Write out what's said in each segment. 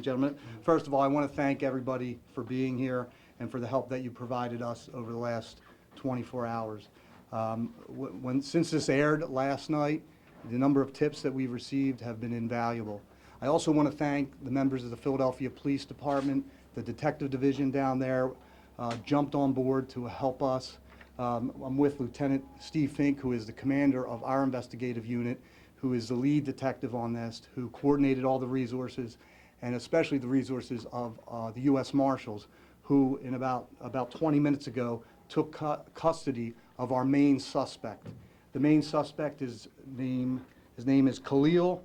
gentlemen. First of all, I want to thank everybody for being here and for the help that you provided us over the last 24 hours. Since this aired last night, the number of tips that we've received have been invaluable. I also want to thank the members of the Philadelphia Police Department, the detective division down there jumped on board to help us. I'm with Lieutenant Steve Fink, who is the commander of our investigative unit, who is the lead detective on this, who coordinated all the resources, and especially the resources of the U.S. Marshals, who in about 20 minutes ago took custody of our main suspect. The main suspect, his name is Khalilh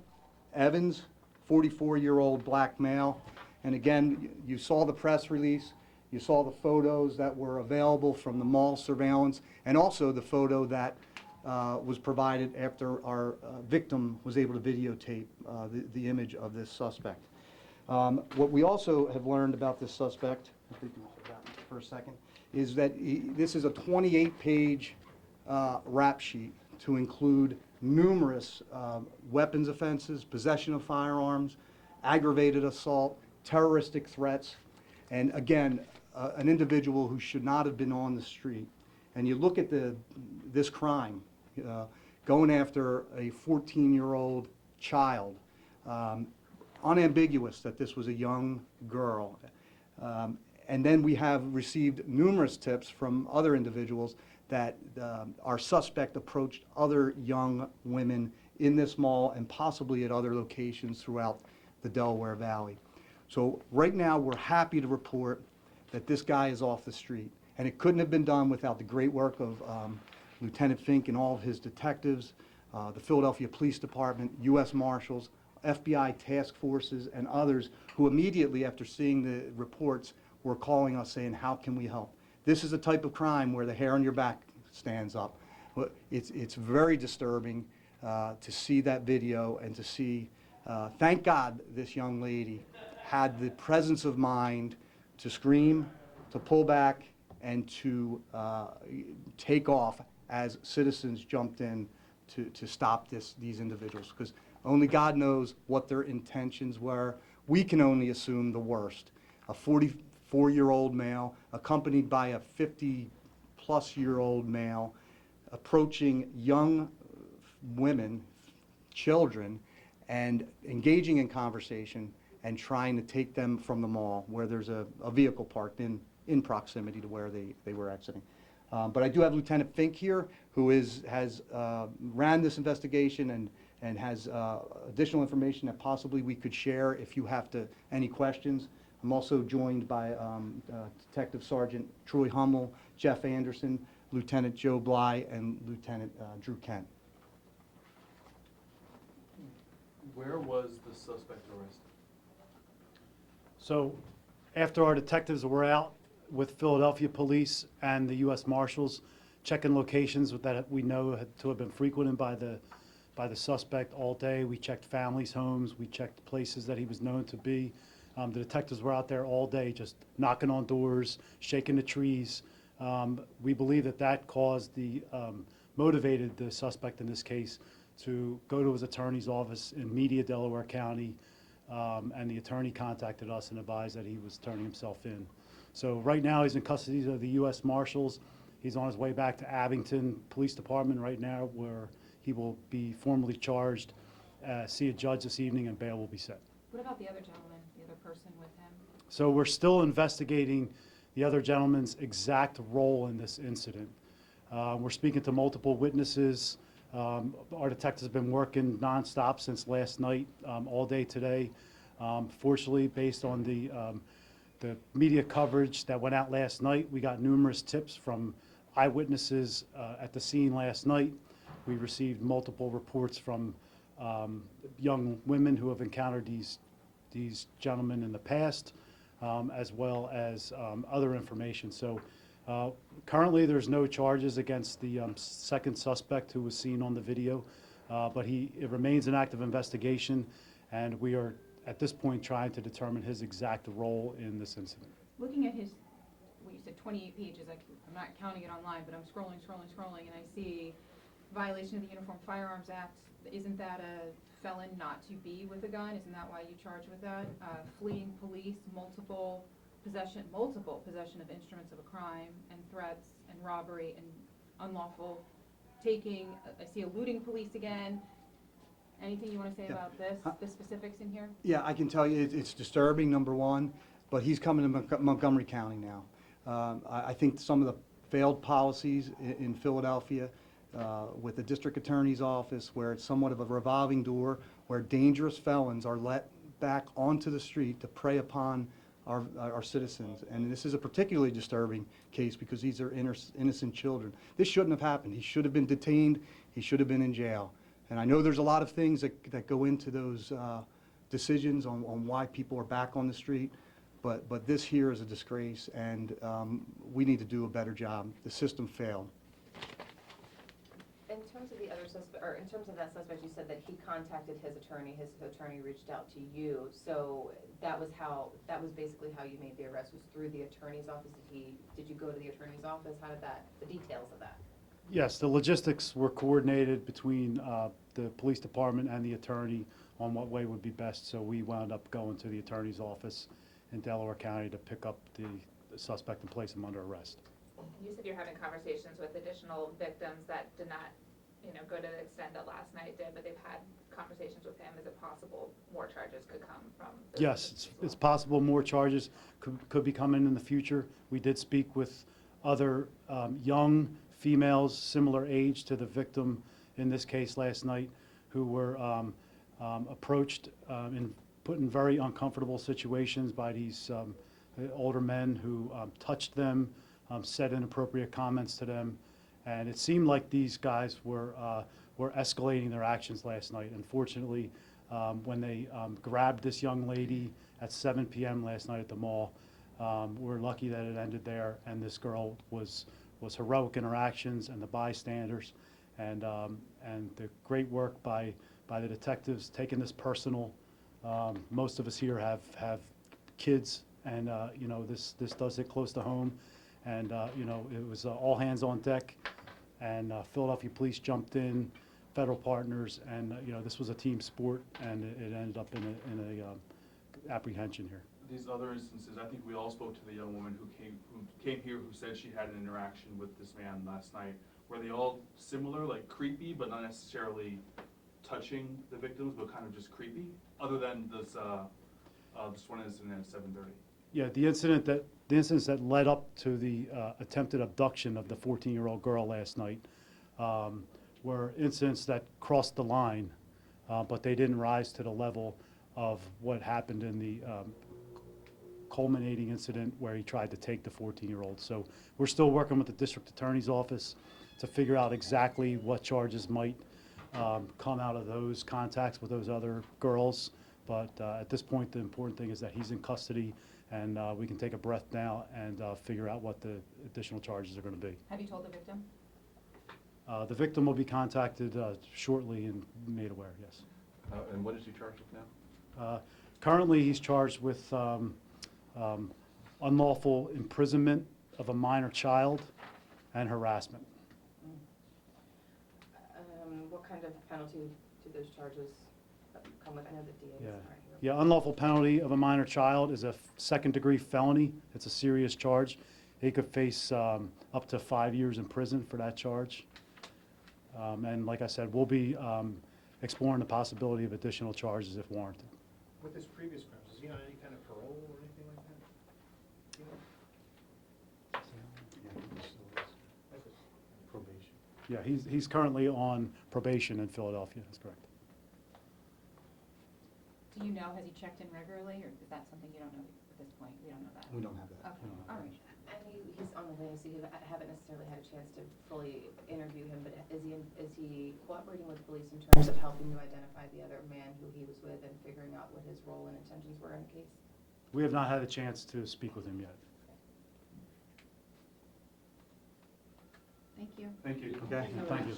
Evans, 44-year-old black male. And again, you saw the press release, you saw the photos that were available from the mall surveillance, and also the photo that was provided after our victim was able to videotape the image of this suspect. What we also have learned about this suspect, I think you forgot for a second, is that this is a 28-page rap sheet to include numerous weapons offenses, possession of firearms, aggravated assault, terroristic threats, and again, an individual who should not have been on the street. And you look at this crime, going after a 14-year-old child, unambiguous that this was a young girl. And then we have received numerous tips from other individuals that our suspect approached other young women in this mall and possibly at other locations throughout the Delaware Valley. So right now we're happy to report that this guy is off the street. And it couldn't have been done without the great work of Lieutenant Fink and all of his detectives, the Philadelphia Police Department, U.S. Marshals, FBI task forces, and others who immediately after seeing the reports were calling us saying, how can we help? This is a type of crime where the hair on your back stands up. It's very disturbing to see that video and to see, thank God this young lady had the presence of mind to scream, to pull back, and to take off as citizens jumped in to stop these individuals, because only God knows what their intentions were. We can only assume the worst. A 44-year-old male accompanied by a 50-plus-year-old male approaching young women, children, and engaging in conversation and trying to take them from the mall where there's a vehicle parked in proximity to where they were exiting. But I do have Lieutenant Fink here, who has ran this investigation and has additional information that possibly we could share if you have any questions. I'm also joined by Detective Sergeant Troy Hummel, Jeff Anderson, Lieutenant Joe Bly, and Lieutenant Drew Kent. Where was the suspect arrested? So after our detectives were out with Philadelphia Police and the U.S. Marshals, checking locations that we know had to have been frequented by the suspect all day. We checked families' homes. We checked places that he was known to be. The detectives were out there all day just knocking on doors, shaking the trees. We believe that motivated the suspect in this case to go to his attorney's office in Media, Delaware County, and the attorney contacted us and advised that he was turning himself in. So right now he's in custody of the U.S. Marshals. He's on his way back to Abington Police Department right now, where he will be formally charged, see a judge this evening, and bail will be set. What about the other gentleman, the other person with him? So we're still investigating the other gentleman's exact role in this incident. We're speaking to multiple witnesses. Our detectives have been working nonstop since last night, all day today. Fortunately, based on the media coverage that went out last night, we got numerous tips from eyewitnesses at the scene last night. We received multiple reports from young women who have encountered these gentlemen in the past, as well as other information. So currently there's no charges against the second suspect who was seen on the video, but it remains an active investigation, and we are at this point trying to determine his exact role in this incident. Looking at his, what you said, 28 pages, I'm not counting it online, but I'm scrolling, and I see violation of the Uniform Firearms Act, isn't that a felon not to be with a gun? Isn't that why you charge with that? Fleeing police, multiple possession of instruments of a crime, and threats, and robbery, and unlawful taking. I see eluding police again. Anything you want to say Yeah. about this, the specifics in here? Yeah, I can tell you it's disturbing, number one, but he's coming to Montgomery County now. I think some of the failed policies in Philadelphia with the district attorney's office, where it's somewhat of a revolving door, where dangerous felons are let back onto the street to prey upon our citizens. And this is a particularly disturbing case because these are innocent children. This shouldn't have happened. He should have been detained. He should have been in jail. And I know there's a lot of things that go into those decisions on why people are back on the street, but this here is a disgrace, and we need to do a better job. The system failed. In terms of the other suspect, or in terms of that suspect, you said that he contacted his attorney reached out to you, so that was basically how you made the arrest, was through the attorney's office? Did you go to the attorney's office? How did the details of that? Yes, the logistics were coordinated between the police department and the attorney on what way would be best, so we wound up going to the attorney's office in Delaware County to pick up the suspect and place him under arrest. You said you're having conversations with additional victims that did not, go to the extent that last night did, but they've had conversations with him. Is it possible more charges could come from this? Yes, it's possible more charges could be coming in the future. We did speak with other young females similar age to the victim in this case last night, who were approached and put in very uncomfortable situations by these older men who touched them, said inappropriate comments to them, and it seemed like these guys were escalating their actions last night. Unfortunately, when they grabbed this young lady at 7 p.m. last night at the mall, we're lucky that it ended there, and this girl was heroic in her actions, and the bystanders, and the great work by the detectives taking this personal. Most of us here have kids, and this does hit close to home, and it was all hands on deck, and Philadelphia police jumped in, federal partners, and this was a team sport, and it ended up in a apprehension here. These other instances, I think we all spoke to the young woman who came here, who said she had an interaction with this man last night. Were they all similar, like creepy, but not necessarily touching the victims, but kind of just creepy? Other than this one incident at 7:30. Yeah, the incidents that led up to the attempted abduction of the 14-year-old girl last night were incidents that crossed the line, but they didn't rise to the level of what happened in the culminating incident where he tried to take the 14-year-old. So we're still working with the district attorney's office to figure out exactly what charges might come out of those contacts with those other girls. But at this point, the important thing is that he's in custody, and we can take a breath now and figure out what the additional charges are going to be. Have you told the victim? The victim will be contacted shortly and made aware, yes. And what is he charged with now? Currently, he's charged with unlawful imprisonment of a minor child and harassment. What kind of penalty do those charges come with? I know the DA is Yeah. right here. Yeah, unlawful penalty of a minor child is a second-degree felony. It's a serious charge. He could face up to 5 years in prison for that charge. And like I said, we'll be exploring the possibility of additional charges if warranted. With his previous crimes, is he on any kind of parole or anything like that? You know? Like a probation. Yeah, he's currently on probation in Philadelphia, that's correct. Do you know, has he checked in regularly, or is that something you don't know at this point? We don't know that. We don't have that. Okay, all right. And he's on the wing, so you haven't necessarily had a chance to fully interview him, but is he cooperating with police in terms of helping you identify the other man who he was with and figuring out what his role and intentions were in the case? We have not had a chance to speak with him yet. Thank you. Thank you. Okay, Thank you.